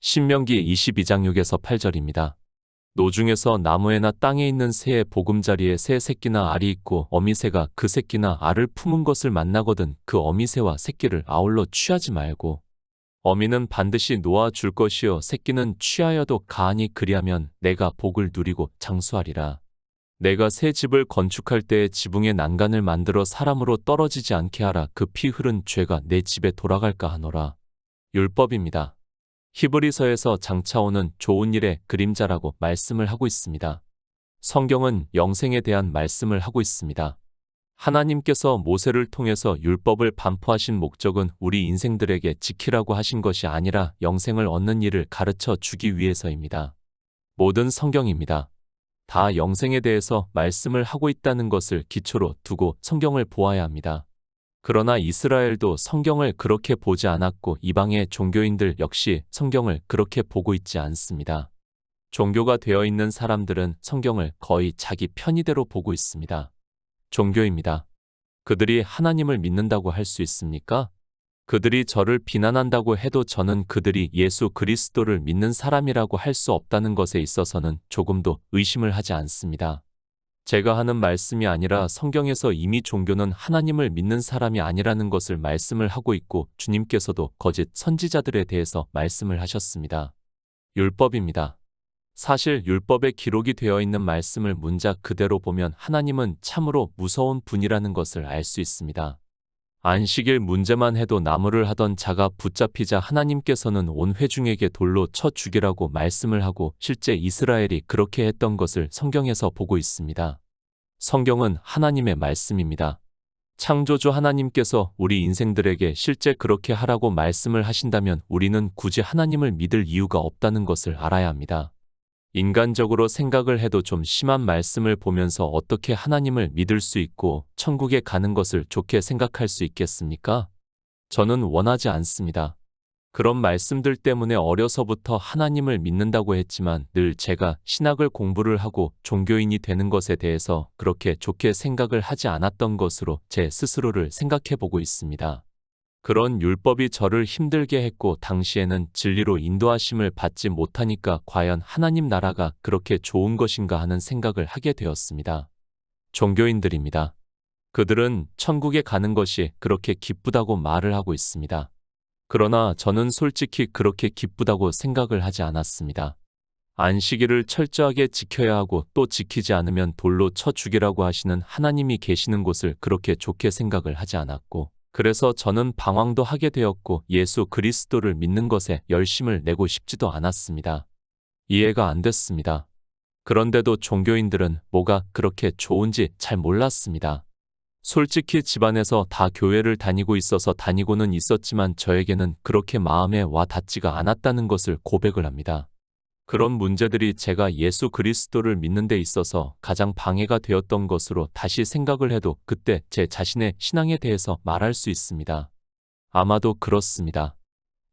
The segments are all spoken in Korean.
신명기 22장 6에서 8절입니다. 노중에서 나무에나 땅에 있는 새의 보금자리에 새 새끼나 알이 있고 어미새가 그 새끼나 알을 품은 것을 만나거든 그 어미새와 새끼를 아울러 취하지 말고 어미는 반드시 놓아 줄 것이요 새끼는 취하여도 가하니 그리하면 내가 복을 누리고 장수하리라. 내가 새 집을 건축할 때에 지붕에 난간을 만들어 사람으로 떨어지지 않게 하라. 그 피 흐른 죄가 내 집에 돌아갈까 하노라. 율법입니다. 히브리서에서 장차 오는 좋은 일의 그림자라고 말씀을 하고 있습니다. 성경은 영생에 대한 말씀을 하고 있습니다. 하나님께서 모세를 통해서 율법을 반포하신 목적은 우리 인생들에게 지키라고 하신 것이 아니라 영생을 얻는 일을 가르쳐 주기 위해서입니다. 모든 성경입니다. 다 영생에 대해서 말씀을 하고 있다는 것을 기초로 두고 성경을 보아야 합니다. 그러나 이스라엘도 성경을 그렇게 보지 않았고 이방의 종교인들 역시 성경을 그렇게 보고 있지 않습니다. 종교가 되어 있는 사람들은 성경을 거의 자기 편의대로 보고 있습니다. 종교입니다. 그들이 하나님을 믿는다고 할 수 있습니까? 그들이 저를 비난한다고 해도 저는 그들이 예수 그리스도를 믿는 사람이라고 할 수 없다는 것에 있어서는 조금도 의심을 하지 않습니다. 제가 하는 말씀이 아니라 성경에서 이미 종교는 하나님을 믿는 사람이 아니라는 것을 말씀을 하고 있고 주님께서도 거짓 선지자들에 대해서 말씀을 하셨습니다. 율법입니다. 사실 율법에 기록이 되어 있는 말씀을 문자 그대로 보면 하나님은 참으로 무서운 분이라는 것을 알 수 있습니다. 안식일 문제만 해도 나무를 하던 자가 붙잡히자 하나님께서는 온 회중에게 돌로 쳐 죽이라고 말씀을 하고 실제 이스라엘이 그렇게 했던 것을 성경에서 보고 있습니다. 성경은 하나님의 말씀입니다. 창조주 하나님께서 우리 인생들에게 실제 그렇게 하라고 말씀을 하신다면 우리는 굳이 하나님을 믿을 이유가 없다는 것을 알아야 합니다. 인간적으로 생각을 해도 좀 심한 말씀을 보면서 어떻게 하나님을 믿을 수 있고 천국에 가는 것을 좋게 생각할 수 있겠습니까? 저는 원하지 않습니다. 그런 말씀들 때문에 어려서부터 하나님을 믿는다고 했지만 늘 제가 신학을 공부를 하고 종교인이 되는 것에 대해서 그렇게 좋게 생각을 하지 않았던 것으로 제 스스로를 생각해 보고 있습니다. 그런 율법이 저를 힘들게 했고 당시에는 진리로 인도하심을 받지 못하니까 과연 하나님 나라가 그렇게 좋은 것인가 하는 생각을 하게 되었습니다. 종교인들입니다. 그들은 천국에 가는 것이 그렇게 기쁘다고 말을 하고 있습니다. 그러나 저는 솔직히 그렇게 기쁘다고 생각을 하지 않았습니다. 안식일을 철저하게 지켜야 하고 또 지키지 않으면 돌로 쳐 죽이라고 하시는 하나님이 계시는 곳을 그렇게 좋게 생각을 하지 않았고 그래서 저는 방황도 하게 되었고 예수 그리스도를 믿는 것에 열심을 내고 싶지도 않았습니다. 이해가 안 됐습니다. 그런데도 종교인들은 뭐가 그렇게 좋은지 잘 몰랐습니다. 솔직히 집안에서 다 교회를 다니고 있어서 다니고는 있었지만 저에게는 그렇게 마음에 와 닿지가 않았다는 것을 고백을 합니다. 그런 문제들이 제가 예수 그리스도를 믿는 데 있어서 가장 방해가 되었던 것으로 다시 생각을 해도 그때 제 자신의 신앙에 대해서 말할 수 있습니다. 아마도 그렇습니다.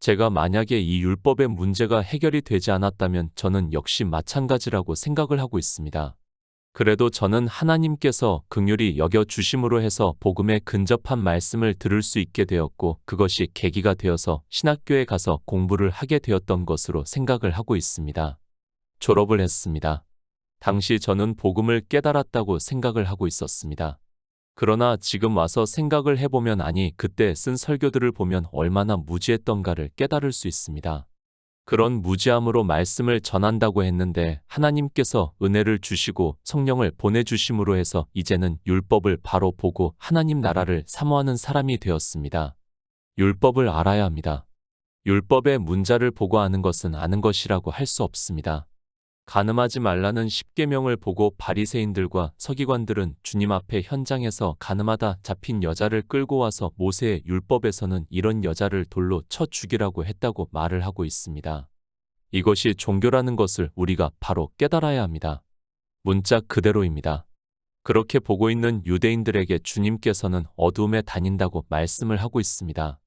제가 만약에 이 율법의 문제가 해결이 되지 않았다면 저는 역시 마찬가지라고 생각을 하고 있습니다. 그래도 저는 하나님께서 긍휼히 여겨주심으로 해서 복음에 근접한 말씀을 들을 수 있게 되었고 그것이 계기가 되어서 신학교에 가서 공부를 하게 되었던 것으로 생각을 하고 있습니다. 졸업을 했습니다. 당시 저는 복음을 깨달았다고 생각을 하고 있었습니다. 그러나 지금 와서 생각을 해보면 아니 그때 쓴 설교들을 보면 얼마나 무지했던가를 깨달을 수 있습니다. 그런 무지함으로 말씀을 전한다고 했는데 하나님께서 은혜를 주시고 성령을 보내주심으로 해서 이제는 율법을 바로 보고 하나님 나라를 사모하는 사람이 되었습니다. 율법을 알아야 합니다. 율법의 문자를 보고 아는 것은 아는 것이라고 할 수 없습니다. 간음하지 말라는 십계명을 보고 바리새인들과 서기관들은 주님 앞에 현장에서 간음하다 잡힌 여자를 끌고 와서 모세의 율법에서는 이런 여자를 돌로 쳐 죽이라고 했다고 말을 하고 있습니다. 이것이 종교라는 것을 우리가 바로 깨달아야 합니다. 문자 그대로입니다. 그렇게 보고 있는 유대인들에게 주님께서는 어두움에 다닌다고 말씀을 하고 있습니다.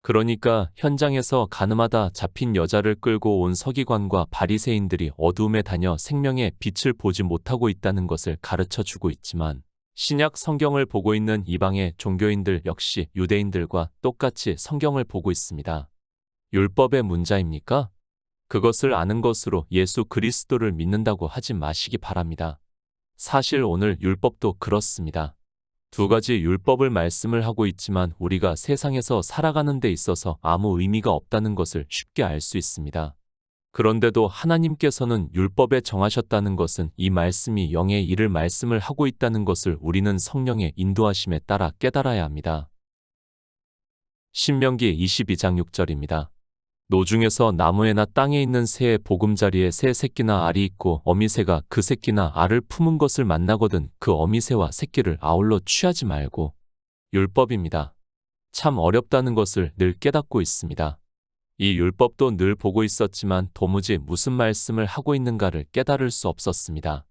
그러니까 현장에서 간음하다 잡힌 여자를 끌고 온 서기관과 바리새인들이 어두움에 다녀 생명의 빛을 보지 못하고 있다는 것을 가르쳐 주고 있지만 신약 성경을 보고 있는 이방의 종교인들 역시 유대인들과 똑같이 성경을 보고 있습니다. 율법의 문자입니까? 그것을 아는 것으로 예수 그리스도를 믿는다고 하지 마시기 바랍니다. 사실 오늘 율법도 그렇습니다. 두 가지 율법을 말씀을 하고 있지만 우리가 세상에서 살아가는 데 있어서 아무 의미가 없다는 것을 쉽게 알 수 있습니다. 그런데도 하나님께서는 율법에 정하셨다는 것은 이 말씀이 영의 일을 말씀을 하고 있다는 것을 우리는 성령의 인도하심에 따라 깨달아야 합니다. 신명기 22장 6절입니다. 노중에서 나무에나 땅에 있는 새의 보금자리에 새 새끼나 알이 있고 어미새가 그 새끼나 알을 품은 것을 만나거든 그 어미새와 새끼를 아울러 취하지 말고. 율법입니다. 참 어렵다는 것을 늘 깨닫고 있습니다. 이 율법도 늘 보고 있었지만 도무지 무슨 말씀을 하고 있는가를 깨달을 수 없었습니다.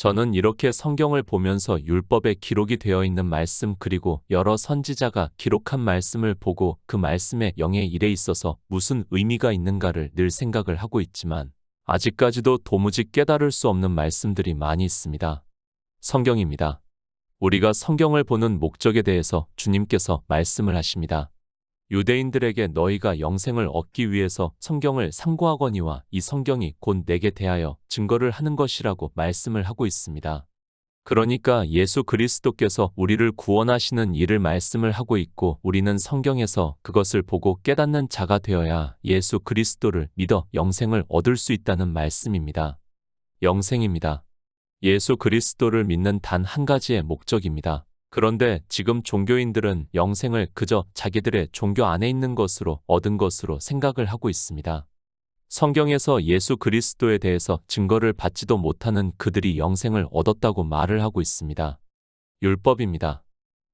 저는 이렇게 성경을 보면서 율법에 기록이 되어 있는 말씀 그리고 여러 선지자가 기록한 말씀을 보고 그 말씀의 영의 일에 있어서 무슨 의미가 있는가를 늘 생각을 하고 있지만 아직까지도 도무지 깨달을 수 없는 말씀들이 많이 있습니다. 성경입니다. 우리가 성경을 보는 목적에 대해서 주님께서 말씀을 하십니다. 유대인들에게 너희가 영생을 얻기 위해서 성경을 상고하거니와 이 성경이 곧 내게 대하여 증거를 하는 것이라고 말씀을 하고 있습니다. 그러니까 예수 그리스도께서 우리를 구원하시는 일을 말씀을 하고 있고 우리는 성경에서 그것을 보고 깨닫는 자가 되어야 예수 그리스도를 믿어 영생을 얻을 수 있다는 말씀입니다. 영생입니다. 예수 그리스도를 믿는 단 한 가지의 목적입니다. 그런데 지금 종교인들은 영생을 그저 자기들의 종교 안에 있는 것으로 얻은 것으로 생각을 하고 있습니다. 성경에서 예수 그리스도에 대해서 증거를 받지도 못하는 그들이 영생을 얻었다고 말을 하고 있습니다. 율법입니다.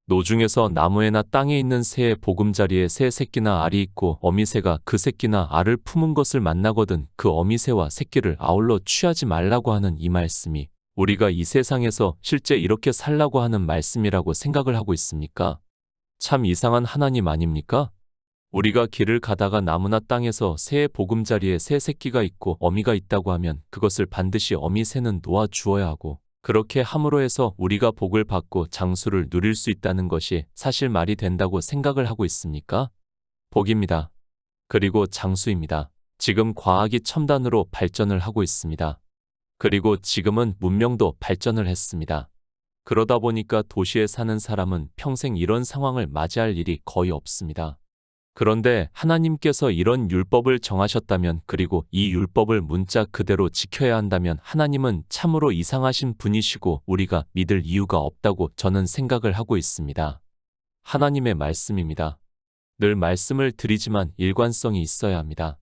노중에서 나무에나 땅에 있는 새의 보금자리에 새 새끼나 알이 있고 어미새가 그 새끼나 알을 품은 것을 만나거든 그 어미새와 새끼를 아울러 취하지 말라고 하는 이 말씀이 우리가 이 세상에서 실제 이렇게 살라고 하는 말씀이라고 생각을 하고 있습니까? 참 이상한 하나님 아닙니까? 우리가 길을 가다가 나무나 땅에서 새의 보금자리에 새 새끼가 있고 어미가 있다고 하면 그것을 반드시 어미 새는 놓아 주어야 하고 그렇게 함으로 해서 우리가 복을 받고 장수를 누릴 수 있다는 것이 사실 말이 된다고 생각을 하고 있습니까? 복입니다. 그리고 장수입니다. 지금 과학이 첨단으로 발전을 하고 있습니다. 그리고 지금은 문명도 발전을 했습니다. 그러다 보니까 도시에 사는 사람은 평생 이런 상황을 맞이할 일이 거의 없습니다. 그런데 하나님께서 이런 율법을 정하셨다면 그리고 이 율법을 문자 그대로 지켜야 한다면 하나님은 참으로 이상하신 분이시고 우리가 믿을 이유가 없다고 저는 생각을 하고 있습니다. 하나님의 말씀입니다. 늘 말씀을 드리지만 일관성이 있어야 합니다.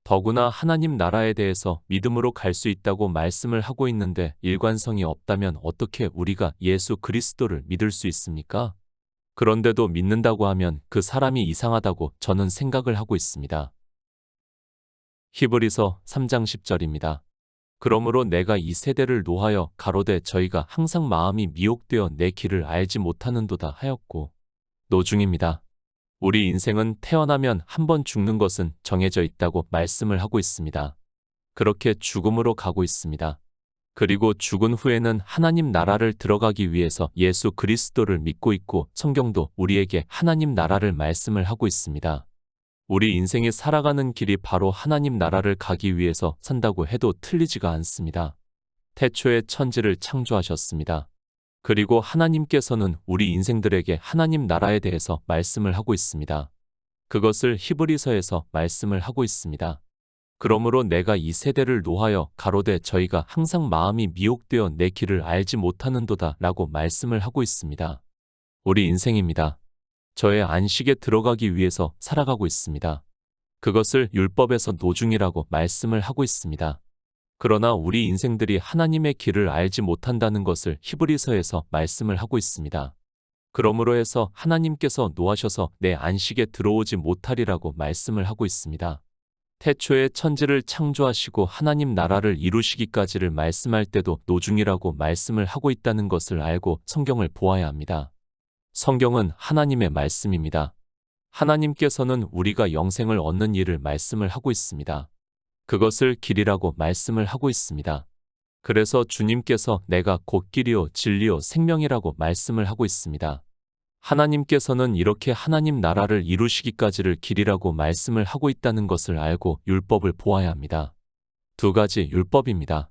더구나 하나님 나라에 대해서 믿음으로 갈 수 있다고 말씀을 하고 있는데 일관성이 없다면 어떻게 우리가 예수 그리스도를 믿을 수 있습니까? 그런데도 믿는다고 하면 그 사람이 이상하다고 저는 생각을 하고 있습니다. 히브리서 3장 10절입니다. 그러므로 내가 이 세대를 노하여 가로되 저희가 항상 마음이 미혹되어 내 길을 알지 못하는도다 하였고 노중입니다. 우리 인생은 태어나면 한 번 죽는 것은 정해져 있다고 말씀을 하고 있습니다. 그렇게 죽음으로 가고 있습니다. 그리고 죽은 후에는 하나님 나라를 들어가기 위해서 예수 그리스도를 믿고 있고 성경도 우리에게 하나님 나라를 말씀을 하고 있습니다. 우리 인생이 살아가는 길이 바로 하나님 나라를 가기 위해서 산다고 해도 틀리지가 않습니다. 태초에 천지를 창조하셨습니다. 그리고 하나님께서는 우리 인생들에게 하나님 나라에 대해서 말씀을 하고 있습니다. 그것을 히브리서에서 말씀을 하고 있습니다. 그러므로 내가 이 세대를 노하여 가로되 저희가 항상 마음이 미혹되어 내 길을 알지 못하는도다 라고 말씀을 하고 있습니다. 우리 인생입니다. 저의 안식에 들어가기 위해서 살아가고 있습니다. 그것을 율법에서 노중이라고 말씀을 하고 있습니다. 그러나 우리 인생들이 하나님의 길을 알지 못한다는 것을 히브리서에서 말씀을 하고 있습니다. 그러므로 해서 하나님께서 노하셔서 내 안식에 들어오지 못하리라고 말씀을 하고 있습니다. 태초에 천지를 창조하시고 하나님 나라를 이루시기까지를 말씀할 때도 노중이라고 말씀을 하고 있다는 것을 알고 성경을 보아야 합니다. 성경은 하나님의 말씀입니다. 하나님께서는 우리가 영생을 얻는 일을 말씀을 하고 있습니다. 그것을 길이라고 말씀을 하고 있습니다. 그래서 주님께서 내가 곧 길이요 진리요 생명이라고 말씀을 하고 있습니다. 하나님께서는 이렇게 하나님 나라를 이루시기까지를 길이라고 말씀을 하고 있다는 것을 알고 율법을 보아야 합니다. 두 가지 율법입니다.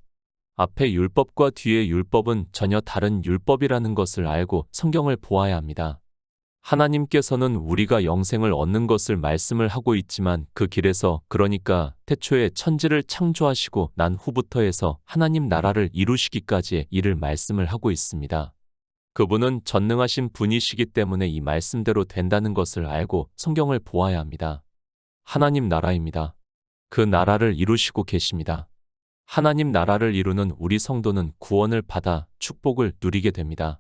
앞에 율법과 뒤에 율법은 전혀 다른 율법이라는 것을 알고 성경을 보아야 합니다. 하나님께서는 우리가 영생을 얻는 것을 말씀을 하고 있지만 그 길에서, 그러니까 태초에 천지를 창조하시고 난 후부터 해서 하나님 나라를 이루시기까지의 일을 말씀을 하고 있습니다. 그분은 전능하신 분이시기 때문에 이 말씀대로 된다는 것을 알고 성경을 보아야 합니다. 하나님 나라입니다. 그 나라를 이루시고 계십니다. 하나님 나라를 이루는 우리 성도는 구원을 받아 축복을 누리게 됩니다.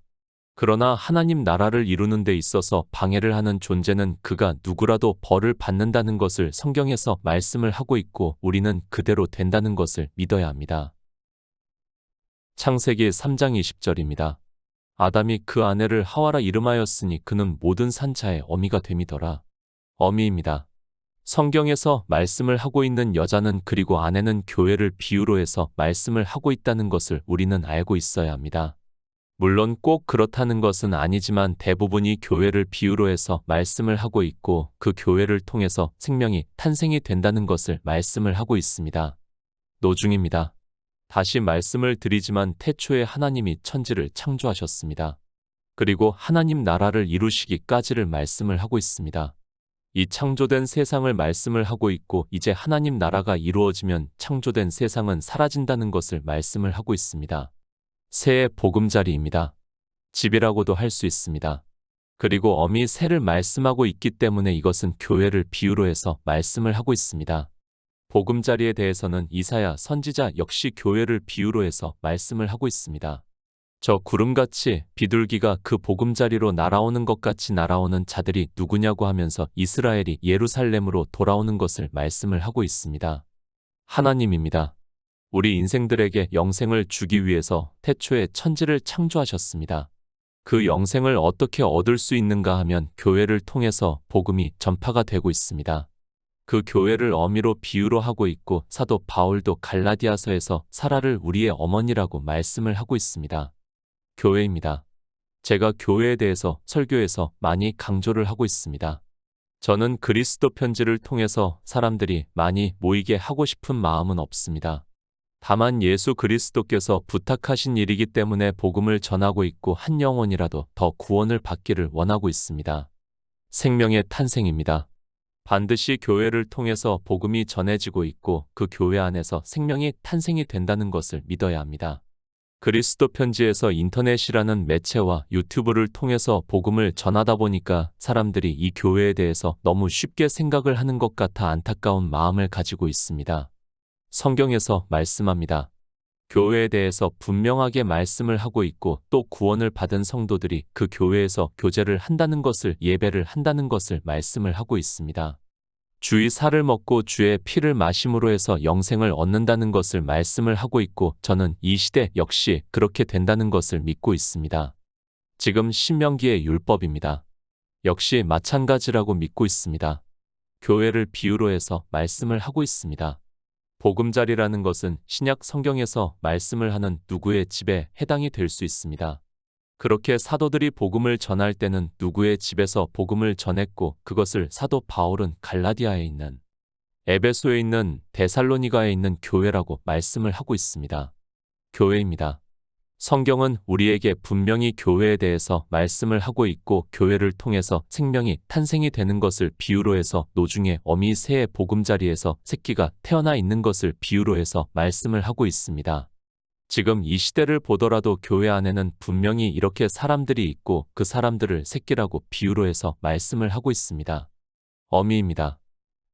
그러나 하나님 나라를 이루는 데 있어서 방해를 하는 존재는 그가 누구라도 벌을 받는다는 것을 성경에서 말씀을 하고 있고 우리는 그대로 된다는 것을 믿어야 합니다. 창세기 3장 20절입니다. 아담이 그 아내를 하와라 이름하였으니 그는 모든 산자의 어미가 됨이더라. 어미입니다. 성경에서 말씀을 하고 있는 여자는 그리고 아내는 교회를 비유로 해서 말씀을 하고 있다는 것을 우리는 알고 있어야 합니다. 물론 꼭 그렇다는 것은 아니지만 대부분이 교회를 비유로 해서 말씀을 하고 있고 그 교회를 통해서 생명이 탄생이 된다는 것을 말씀을 하고 있습니다. 노중입니다. 다시 말씀을 드리지만 태초에 하나님이 천지를 창조하셨습니다. 그리고 하나님 나라를 이루시기까지를 말씀을 하고 있습니다. 이 창조된 세상을 말씀을 하고 있고 이제 하나님 나라가 이루어지면 창조된 세상은 사라진다는 것을 말씀을 하고 있습니다. 새의 보금자리입니다. 집이라고도 할 수 있습니다. 그리고 어미 새를 말씀하고 있기 때문에 이것은 교회를 비유로 해서 말씀을 하고 있습니다. 보금자리에 대해서는 이사야 선지자 역시 교회를 비유로 해서 말씀을 하고 있습니다. 저 구름같이 비둘기가 그 보금자리로 날아오는 것 같이 날아오는 자들이 누구냐고 하면서 이스라엘이 예루살렘으로 돌아오는 것을 말씀을 하고 있습니다. 하나님입니다. 우리 인생들에게 영생을 주기 위해서 태초에 천지를 창조하셨습니다. 그 영생을 어떻게 얻을 수 있는가 하면 교회를 통해서 복음이 전파가 되고 있습니다. 그 교회를 어미로 비유로 하고 있고 사도 바울도 갈라디아서에서 사라를 우리의 어머니라고 말씀을 하고 있습니다. 교회입니다. 제가 교회에 대해서 설교에서 많이 강조를 하고 있습니다. 저는 그리스도 편지를 통해서 사람들이 많이 모이게 하고 싶은 마음은 없습니다. 다만 예수 그리스도께서 부탁하신 일이기 때문에 복음을 전하고 있고 한 영혼이라도 더 구원을 받기를 원하고 있습니다. 생명의 탄생입니다. 반드시 교회를 통해서 복음이 전해지고 있고 그 교회 안에서 생명이 탄생이 된다는 것을 믿어야 합니다. 그리스도 편지에서 인터넷이라는 매체와 유튜브를 통해서 복음을 전하다 보니까 사람들이 이 교회에 대해서 너무 쉽게 생각을 하는 것 같아 안타까운 마음을 가지고 있습니다. 성경에서 말씀합니다. 교회에 대해서 분명하게 말씀을 하고 있고 또 구원을 받은 성도들이 그 교회에서 교제를 한다는 것을, 예배를 한다는 것을 말씀을 하고 있습니다. 주의 살을 먹고 주의 피를 마심으로 해서 영생을 얻는다는 것을 말씀을 하고 있고 저는 이 시대 역시 그렇게 된다는 것을 믿고 있습니다. 지금 신명기의 율법입니다. 역시 마찬가지라고 믿고 있습니다. 교회를 비유로 해서 말씀을 하고 있습니다. 보금자리라는 것은 신약 성경에서 말씀을 하는 누구의 집에 해당이 될 수 있습니다. 그렇게 사도들이 복음을 전할 때는 누구의 집에서 복음을 전했고 그것을 사도 바울은 갈라디아에 있는, 에베소에 있는, 데살로니가에 있는 교회라고 말씀을 하고 있습니다. 교회입니다. 성경은 우리에게 분명히 교회에 대해서 말씀을 하고 있고 교회를 통해서 생명이 탄생이 되는 것을 비유로 해서 노중의 어미 새의 보금자리에서 새끼가 태어나 있는 것을 비유로 해서 말씀을 하고 있습니다. 지금 이 시대를 보더라도 교회 안에는 분명히 이렇게 사람들이 있고 그 사람들을 새끼라고 비유로 해서 말씀을 하고 있습니다. 어미입니다.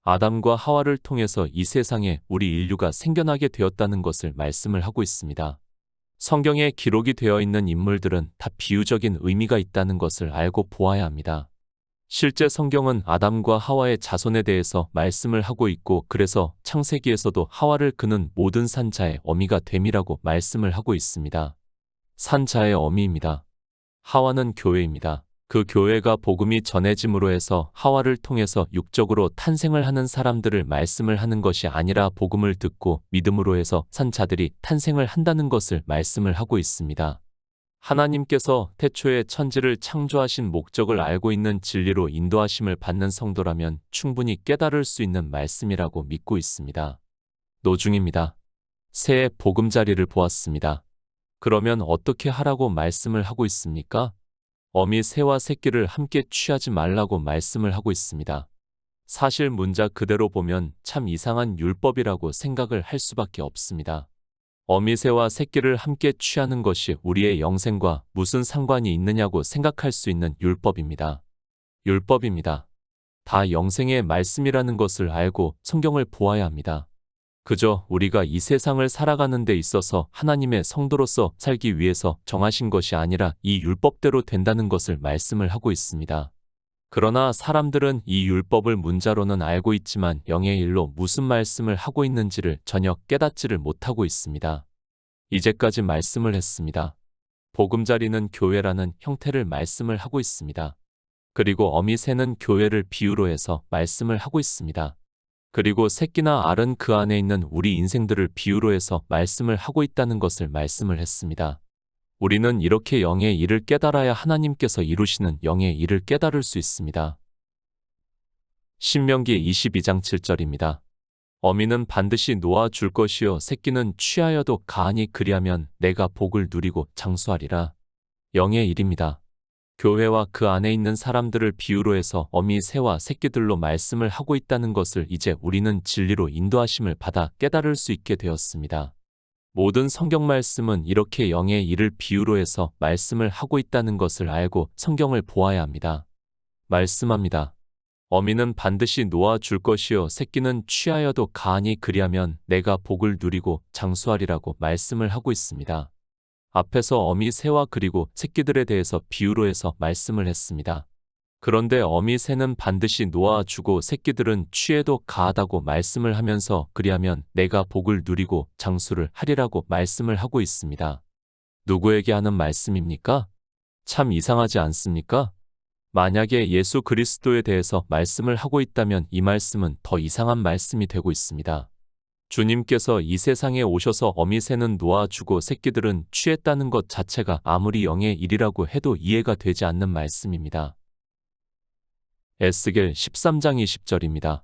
아담과 하와를 통해서 이 세상에 우리 인류가 생겨나게 되었다는 것을 말씀을 하고 있습니다. 성경에 기록이 되어 있는 인물들은 다 비유적인 의미가 있다는 것을 알고 보아야 합니다. 실제 성경은 아담과 하와의 자손에 대해서 말씀을 하고 있고 그래서 창세기에서도 하와를 그는 모든 산자의 어미가 됨이라고 말씀을 하고 있습니다. 산자의 어미입니다. 하와는 교회입니다. 그 교회가 복음이 전해짐으로 해서 하와를 통해서 육적으로 탄생을 하는 사람들을 말씀을 하는 것이 아니라 복음을 듣고 믿음으로 해서 산 자들이 탄생을 한다는 것을 말씀을 하고 있습니다. 하나님께서 태초에 천지를 창조하신 목적을 알고 있는 진리로 인도하심을 받는 성도라면 충분히 깨달을 수 있는 말씀이라고 믿고 있습니다. 노중입니다. 새의 보금자리를 보았습니다. 그러면 어떻게 하라고 말씀을 하고 있습니까? 어미 새와 새끼를 함께 취하지 말라고 말씀을 하고 있습니다. 사실 문자 그대로 보면 참 이상한 율법이라고 생각을 할 수밖에 없습니다. 어미새와 새끼를 함께 취하는 것이 우리의 영생과 무슨 상관이 있느냐고 생각할 수 있는 율법입니다. 율법입니다. 다 영생의 말씀이라는 것을 알고 성경을 보아야 합니다. 그저 우리가 이 세상을 살아가는 데 있어서 하나님의 성도로서 살기 위해서 정하신 것이 아니라 이 율법대로 된다는 것을 말씀을 하고 있습니다. 그러나 사람들은 이 율법을 문자로는 알고 있지만 영의 일로 무슨 말씀을 하고 있는지를 전혀 깨닫지를 못하고 있습니다. 이제까지 말씀을 했습니다. 보금자리는 교회라는 형태를 말씀을 하고 있습니다. 그리고 어미새는 교회를 비유로 해서 말씀을 하고 있습니다. 그리고 새끼나 알은 그 안에 있는 우리 인생들을 비유로 해서 말씀을 하고 있다는 것을 말씀을 했습니다. 우리는 이렇게 영의 일을 깨달아야 하나님께서 이루시는 영의 일을 깨달을 수 있습니다. 신명기 22장 7절입니다. 어미는 반드시 놓아줄 것이요 새끼는 취하여도 가하니 그리하면 내가 복을 누리고 장수하리라. 영의 일입니다. 교회와 그 안에 있는 사람들을 비유로 해서 어미 새와 새끼들로 말씀을 하고 있다는 것을 이제 우리는 진리로 인도하심을 받아 깨달을 수 있게 되었습니다. 모든 성경 말씀은 이렇게 영의 일을 비유로 해서 말씀을 하고 있다는 것을 알고 성경을 보아야 합니다. 말씀합니다. 어미는 반드시 놓아줄 것이요 새끼는 취하여도 가하니 그리하면 내가 복을 누리고 장수하리라고 말씀을 하고 있습니다. 앞에서 어미 새와 그리고 새끼들에 대해서 비유로 해서 말씀을 했습니다. 그런데 어미 새는 반드시 놓아주고 새끼들은 취해도 가하다고 말씀을 하면서 그리하면 내가 복을 누리고 장수를 하리라고 말씀을 하고 있습니다. 누구에게 하는 말씀입니까? 참 이상하지 않습니까? 만약에 예수 그리스도에 대해서 말씀을 하고 있다면 이 말씀은 더 이상한 말씀이 되고 있습니다. 주님께서 이 세상에 오셔서 어미 새는 놓아주고 새끼들은 취했다는 것 자체가 아무리 영의 일이라고 해도 이해가 되지 않는 말씀입니다. 에스겔 13장 20절입니다.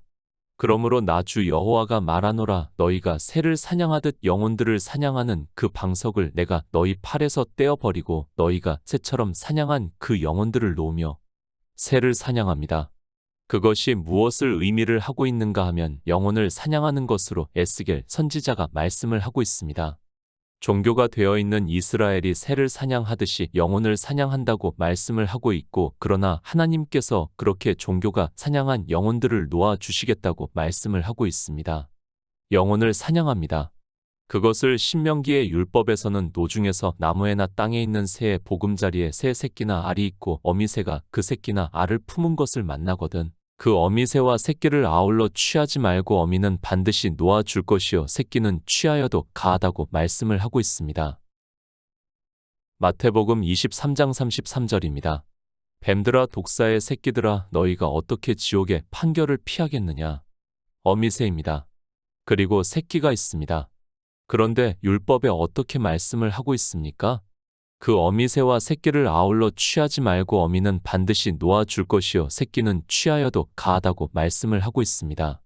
그러므로 나 주 여호와가 말하노라 너희가 새를 사냥하듯 영혼들을 사냥하는 그 방석을 내가 너희 팔에서 떼어버리고 너희가 새처럼 사냥한 그 영혼들을 놓으며 새를 사냥합니다. 그것이 무엇을 의미를 하고 있는가 하면 영혼을 사냥하는 것으로 에스겔 선지자가 말씀을 하고 있습니다. 종교가 되어 있는 이스라엘이 새를 사냥하듯이 영혼을 사냥한다고 말씀을 하고 있고 그러나 하나님께서 그렇게 종교가 사냥한 영혼들을 놓아주시겠다고 말씀을 하고 있습니다. 영혼을 사냥합니다. 그것을 신명기의 율법에서는 노중에서 나무에나 땅에 있는 새의 보금자리에 새 새끼나 알이 있고 어미새가 그 새끼나 알을 품은 것을 만나거든 그 어미새와 새끼를 아울러 취하지 말고 어미는 반드시 놓아줄 것이요 새끼는 취하여도 가하다고 말씀을 하고 있습니다. 마태복음 23장 33절입니다. 뱀들아 독사의 새끼들아 너희가 어떻게 지옥의 판결을 피하겠느냐. 어미새입니다. 그리고 새끼가 있습니다. 그런데 율법에 어떻게 말씀을 하고 있습니까? 그 어미새와 새끼를 아울러 취하지 말고 어미는 반드시 놓아줄 것이요 새끼는 취하여도 가하다고 말씀을 하고 있습니다.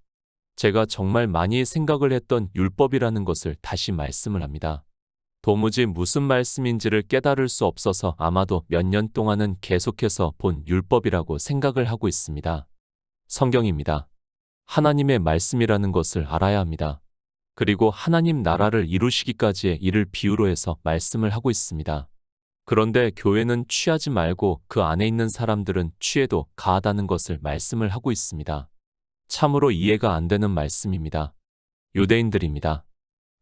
제가 정말 많이 생각을 했던 율법이라는 것을 다시 말씀을 합니다. 도무지 무슨 말씀인지를 깨달을 수 없어서 아마도 몇 년 동안은 계속해서 본 율법이라고 생각을 하고 있습니다. 성경입니다. 하나님의 말씀이라는 것을 알아야 합니다. 그리고 하나님 나라를 이루시기까지의 일을 비유로 해서 말씀을 하고 있습니다. 그런데 교회는 취하지 말고 그 안에 있는 사람들은 취해도 가하다는 것을 말씀을 하고 있습니다. 참으로 이해가 안 되는 말씀입니다. 유대인들입니다.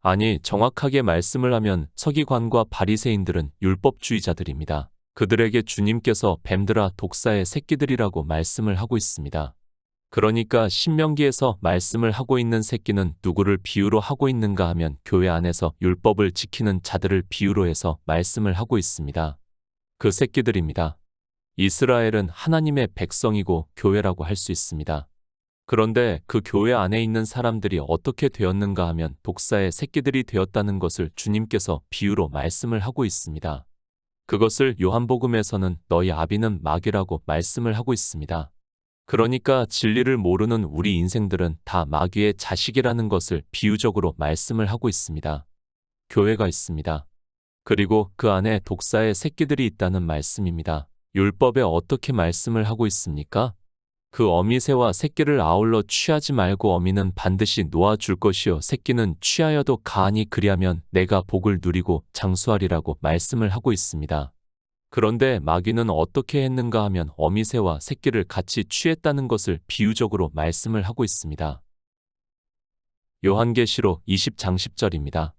아니, 정확하게 말씀을 하면 서기관과 바리새인들은 율법주의자들입니다. 그들에게 주님께서 뱀들아 독사의 새끼들이라고 말씀을 하고 있습니다. 그러니까 신명기에서 말씀을 하고 있는 새끼는 누구를 비유로 하고 있는가 하면 교회 안에서 율법을 지키는 자들을 비유로 해서 말씀을 하고 있습니다. 그 새끼들입니다. 이스라엘은 하나님의 백성이고 교회라고 할 수 있습니다. 그런데 그 교회 안에 있는 사람들이 어떻게 되었는가 하면 독사의 새끼들이 되었다는 것을 주님께서 비유로 말씀을 하고 있습니다. 그것을 요한복음에서는 너희 아비는 마귀라고 말씀을 하고 있습니다. 그러니까 진리를 모르는 우리 인생들은 다 마귀의 자식이라는 것을 비유적으로 말씀을 하고 있습니다. 교회가 있습니다. 그리고 그 안에 독사의 새끼들이 있다는 말씀입니다. 율법에 어떻게 말씀을 하고 있습니까? 그 어미새와 새끼를 아울러 취하지 말고 어미는 반드시 놓아줄 것이요 새끼는 취하여도 가하니 그리하면 내가 복을 누리고 장수하리라고 말씀을 하고 있습니다. 그런데 마귀는 어떻게 했는가 하면 어미새와 새끼를 같이 취했다는 것을 비유적으로 말씀을 하고 있습니다. 요한계시록 20장 10절입니다.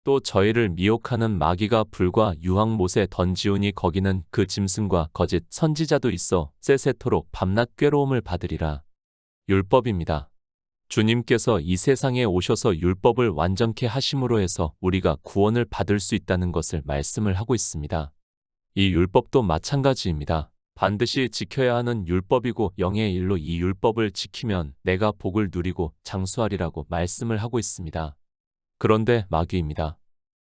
또 저희를 미혹하는 마귀가 불과 유황못에 던지우니 거기는 그 짐승과 거짓 선지자도 있어 세세토록 밤낮 괴로움을 받으리라. 율법입니다. 주님께서 이 세상에 오셔서 율법을 완전케 하심으로 해서 우리가 구원을 받을 수 있다는 것을 말씀을 하고 있습니다. 이 율법도 마찬가지입니다. 반드시 지켜야 하는 율법이고 영의 일로 이 율법을 지키면 내가 복을 누리고 장수하리라고 말씀을 하고 있습니다. 그런데 마귀입니다.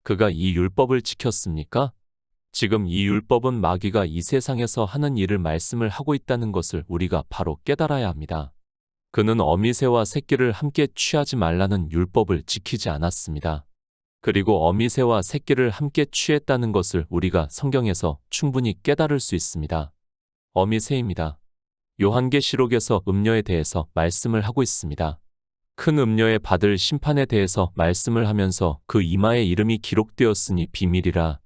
그가 이 율법을 지켰습니까? 지금 이 율법은 마귀가 이 세상에서 하는 일을 말씀을 하고 있다는 것을 우리가 바로 깨달아야 합니다. 그는 어미새와 새끼를 함께 취하지 말라는 율법을 지키지 않았습니다. 그리고 어미새와 새끼를 함께 취했다는 것을 우리가 성경에서 충분히 깨달을 수 있습니다. 어미새입니다. 요한계시록에서 음녀에 대해서 말씀을 하고 있습니다. 큰 음녀에 받을 심판에 대해서 말씀을 하면서 그 이마에 이름이 기록되었으니 비밀이라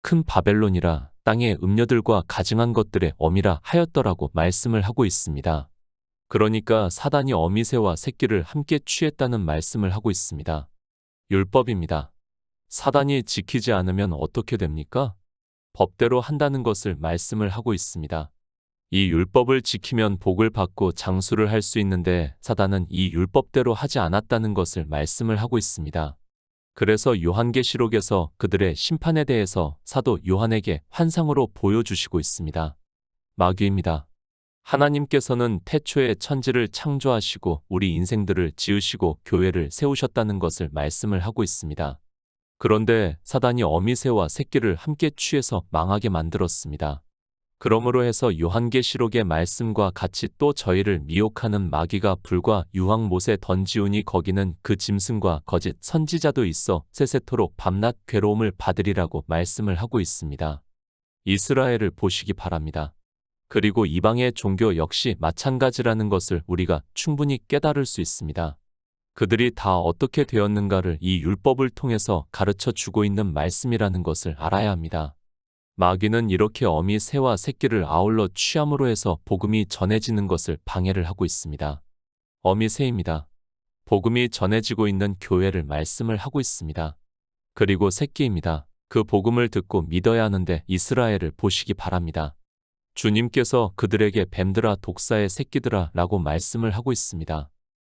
큰 바벨론이라 땅의 음녀들과 가증한 것들의 어미라 하였더라고 말씀을 하고 있습니다. 그러니까 사단이 어미새와 새끼를 함께 취했다는 말씀을 하고 있습니다. 율법입니다. 사단이 지키지 않으면 어떻게 됩니까? 법대로 한다는 것을 말씀을 하고 있습니다. 이 율법을 지키면 복을 받고 장수를 할 수 있는데 사단은 이 율법대로 하지 않았다는 것을 말씀을 하고 있습니다. 그래서 요한계시록에서 그들의 심판에 대해서 사도 요한에게 환상으로 보여주시고 있습니다. 마귀입니다. 하나님께서는 태초에 천지를 창조하시고 우리 인생들을 지으시고 교회를 세우셨다는 것을 말씀을 하고 있습니다. 그런데 사단이 어미새와 새끼를 함께 취해서 망하게 만들었습니다. 그러므로 해서 요한계시록의 말씀과 같이 또 저희를 미혹하는 마귀가 불과 유황못에 던지우니 거기는 그 짐승과 거짓 선지자도 있어 세세토록 밤낮 괴로움을 받으리라고 말씀을 하고 있습니다. 이스라엘을 보시기 바랍니다. 그리고 이방의 종교 역시 마찬가지라는 것을 우리가 충분히 깨달을 수 있습니다. 그들이 다 어떻게 되었는가를 이 율법을 통해서 가르쳐 주고 있는 말씀이라는 것을 알아야 합니다. 마귀는 이렇게 어미 새와 새끼를 아울러 취함으로 해서 복음이 전해지는 것을 방해를 하고 있습니다. 어미 새입니다. 복음이 전해지고 있는 교회를 말씀을 하고 있습니다. 그리고 새끼입니다. 그 복음을 듣고 믿어야 하는데 이스라엘을 보시기 바랍니다. 주님께서 그들에게 뱀들아 독사의 새끼들아 라고 말씀을 하고 있습니다.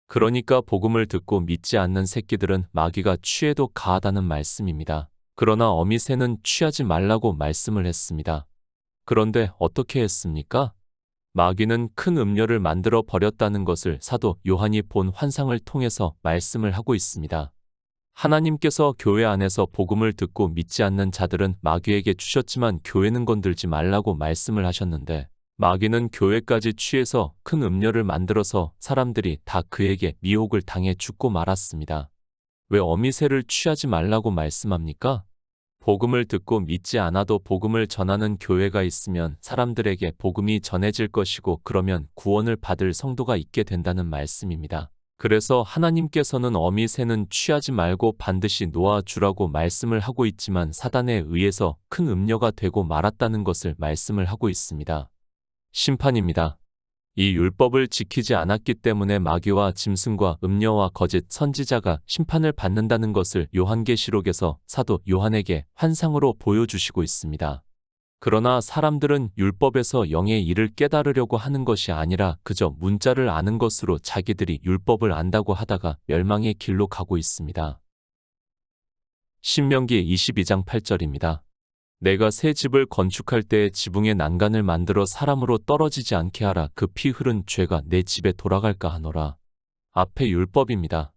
그러니까 복음을 듣고 믿지 않는 새끼들은 마귀가 취해도 가하다는 말씀입니다. 그러나 어미새는 취하지 말라고 말씀을 했습니다. 그런데 어떻게 했습니까? 마귀는 큰 음녀를 만들어 버렸다는 것을 사도 요한이 본 환상을 통해서 말씀을 하고 있습니다. 하나님께서 교회 안에서 복음을 듣고 믿지 않는 자들은 마귀에게 주셨지만 교회는 건들지 말라고 말씀을 하셨는데 마귀는 교회까지 취해서 큰 음녀를 만들어서 사람들이 다 그에게 미혹을 당해 죽고 말았습니다. 왜 어미새를 취하지 말라고 말씀합니까? 복음을 듣고 믿지 않아도 복음을 전하는 교회가 있으면 사람들에게 복음이 전해질 것이고 그러면 구원을 받을 성도가 있게 된다는 말씀입니다. 그래서 하나님께서는 어미새는 취하지 말고 반드시 놓아주라고 말씀을 하고 있지만 사단에 의해서 큰 음녀가 되고 말았다는 것을 말씀을 하고 있습니다. 심판입니다. 이 율법을 지키지 않았기 때문에 마귀와 짐승과 음녀와 거짓 선지자가 심판을 받는다는 것을 요한계시록에서 사도 요한에게 환상으로 보여주시고 있습니다. 그러나 사람들은 율법에서 영의 일을 깨달으려고 하는 것이 아니라 그저 문자를 아는 것으로 자기들이 율법을 안다고 하다가 멸망의 길로 가고 있습니다. 신명기 22장 8절입니다. 내가 새 집을 건축할 때에 지붕에 난간을 만들어 사람으로 떨어지지 않게 하라. 그 피 흐른 죄가 내 집에 돌아갈까 하노라. 앞에 율법입니다.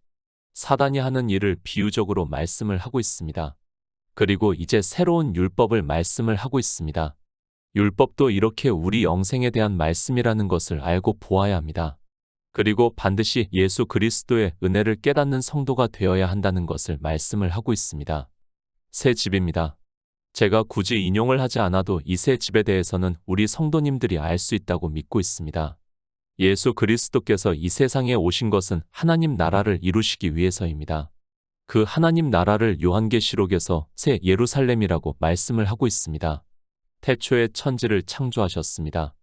사단이 하는 일을 비유적으로 말씀을 하고 있습니다. 그리고 이제 새로운 율법을 말씀을 하고 있습니다. 율법도 이렇게 우리 영생에 대한 말씀이라는 것을 알고 보아야 합니다. 그리고 반드시 예수 그리스도의 은혜를 깨닫는 성도가 되어야 한다는 것을 말씀을 하고 있습니다. 새 집입니다. 제가 굳이 인용을 하지 않아도 이 새 집에 대해서는 우리 성도님들이 알 수 있다고 믿고 있습니다. 예수 그리스도께서 이 세상에 오신 것은 하나님 나라를 이루시기 위해서입니다. 그 하나님 나라를 요한계시록에서 새 예루살렘이라고 말씀을 하고 있습니다. 태초에 천지를 창조하셨습니다.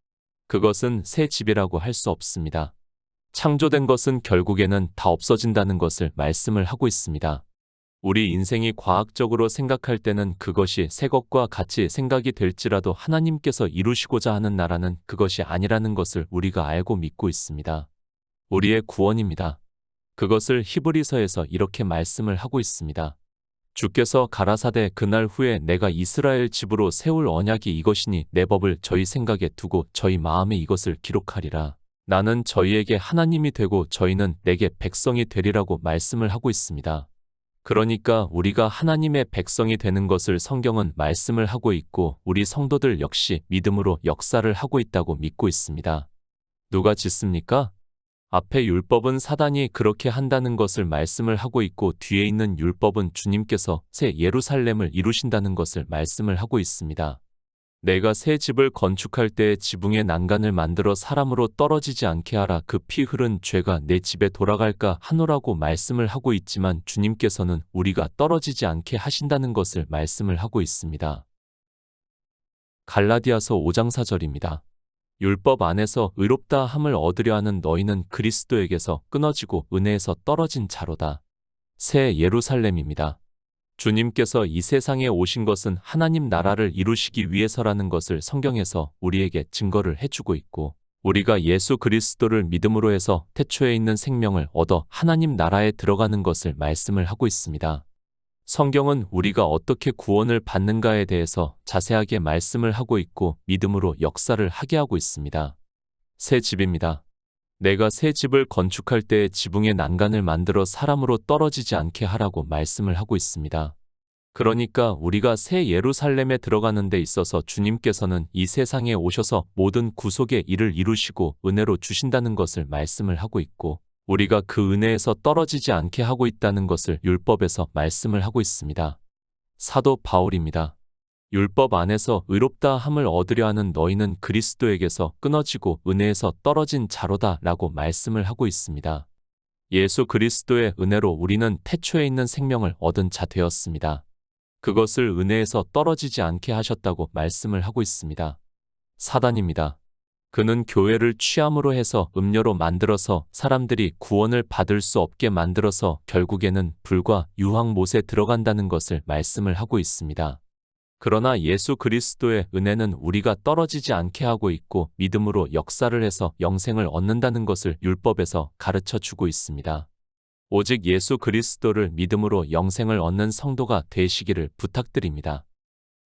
그것은 새 집이라고 할 수 없습니다. 창조된 것은 결국에는 다 없어진다는 것을 말씀을 하고 있습니다. 우리 인생이 과학적으로 생각할 때는 그것이 새 것과 같이 생각이 될지라도 하나님께서 이루시고자 하는 나라는 그것이 아니라는 것을 우리가 알고 믿고 있습니다. 우리의 구원입니다. 그것을 히브리서에서 이렇게 말씀을 하고 있습니다. 주께서 가라사대 그날 후에 내가 이스라엘 집으로 세울 언약이 이것이니 내 법을 저희 생각에 두고 저희 마음에 이것을 기록하리라. 나는 저희에게 하나님이 되고 저희는 내게 백성이 되리라고 말씀을 하고 있습니다. 그러니까 우리가 하나님의 백성이 되는 것을 성경은 말씀을 하고 있고 우리 성도들 역시 믿음으로 역사를 하고 있다고 믿고 있습니다. 누가 짓습니까? 앞에 율법은 사단이 그렇게 한다는 것을 말씀을 하고 있고 뒤에 있는 율법은 주님께서 새 예루살렘을 이루신다는 것을 말씀을 하고 있습니다. 내가 새 집을 건축할 때에 지붕에 난간을 만들어 사람으로 떨어지지 않게 하라. 그 피 흐른 죄가 내 집에 돌아갈까 하노라고 말씀을 하고 있지만 주님께서는 우리가 떨어지지 않게 하신다는 것을 말씀을 하고 있습니다. 갈라디아서 5장 4절입니다. 율법 안에서 의롭다 함을 얻으려 하는 너희는 그리스도에게서 끊어지고 은혜에서 떨어진 자로다. 새 예루살렘입니다. 주님께서 이 세상에 오신 것은 하나님 나라를 이루시기 위해서라는 것을 성경에서 우리에게 증거를 해주고 있고 우리가 예수 그리스도를 믿음으로 해서 태초에 있는 생명을 얻어 하나님 나라에 들어가는 것을 말씀을 하고 있습니다. 성경은 우리가 어떻게 구원을 받는가에 대해서 자세하게 말씀을 하고 있고 믿음으로 역사를 하게 하고 있습니다. 새 집입니다. 내가 새 집을 건축할 때에 지붕에 난간을 만들어 사람으로 떨어지지 않게 하라고 말씀을 하고 있습니다. 그러니까 우리가 새 예루살렘에 들어가는 데 있어서 주님께서는 이 세상에 오셔서 모든 구속의 일을 이루시고 은혜로 주신다는 것을 말씀을 하고 있고 우리가 그 은혜에서 떨어지지 않게 하고 있다는 것을 율법에서 말씀을 하고 있습니다. 사도 바울입니다. 율법 안에서 의롭다 함을 얻으려 하는 너희는 그리스도에게서 끊어지고 은혜에서 떨어진 자로다 라고 말씀을 하고 있습니다. 예수 그리스도의 은혜로 우리는 태초에 있는 생명을 얻은 자 되었습니다. 그것을 은혜에서 떨어지지 않게 하셨다고 말씀을 하고 있습니다. 사단입니다. 그는 교회를 취함으로 해서 음료로 만들어서 사람들이 구원을 받을 수 없게 만들어서 결국에는 불과 유황못에 들어간다는 것을 말씀을 하고 있습니다. 그러나 예수 그리스도의 은혜는 우리가 떨어지지 않게 하고 있고 믿음으로 역사를 해서 영생을 얻는다는 것을 율법에서 가르쳐 주고 있습니다. 오직 예수 그리스도를 믿음으로 영생을 얻는 성도가 되시기를 부탁드립니다.